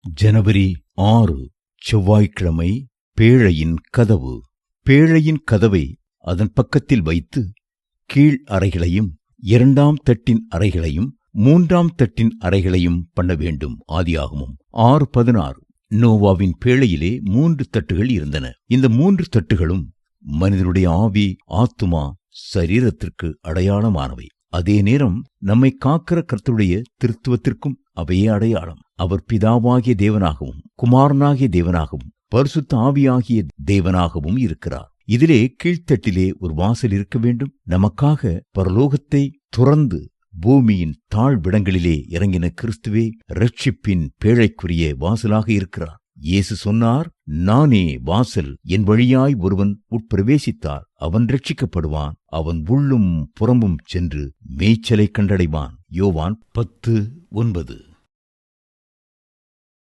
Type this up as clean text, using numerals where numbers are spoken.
ஜனவரி 6 செவ்வாய்க்கிழமை. பேழையின் கதவு. பேழையின் கதவை அதன் பக்கத்தில் வைத்து கீழ் அறைகளையும் 2ஆம் தட்டின் அறைகளையும் 3ஆம் தட்டின் அறைகளையும் பண்ண வேண்டும். ஆதியாகமம் 6:16. நோவாவின் பேழையிலே 3 தட்டுகள் இருந்தன. இந்த 3 தட்டுகளும் மனிதனுடைய ஆவி, ஆத்துமா, சரீரத்திற்கு அடையாளமானவை. அதே நேரம் நம்மை காக்கிற கர்த்தருடைய திருத்துவத்திற்கும் அவையே அடையாளம். அவர் பிதாவாகிய தேவனாகவும் குமாரனாகிய தேவனாகவும் பரிசுத்த ஆவியாகிய தேவனாகவும் இருக்கிறார். இதிலே கீழ்த்தட்டிலே ஒரு வாசல் இருக்க வேண்டும். நமக்காக பரலோகத்தை துறந்து பூமியின் தாழ்விடங்களிலே இறங்கின கிறிஸ்துவே இரட்சிப்பின் பேழைக்குரிய வாசலாக இருக்கிறார். இயேசு சொன்னார், நானே வாசல். என் வழியாய் ஒருவன் உட்பிரவேசித்தார் அவன் ரட்சிக்கப்படுவான். அவன் உள்ளும் புறம்பும் சென்று மேய்ச்சலை கண்டடைவான். யோவான் 10:9.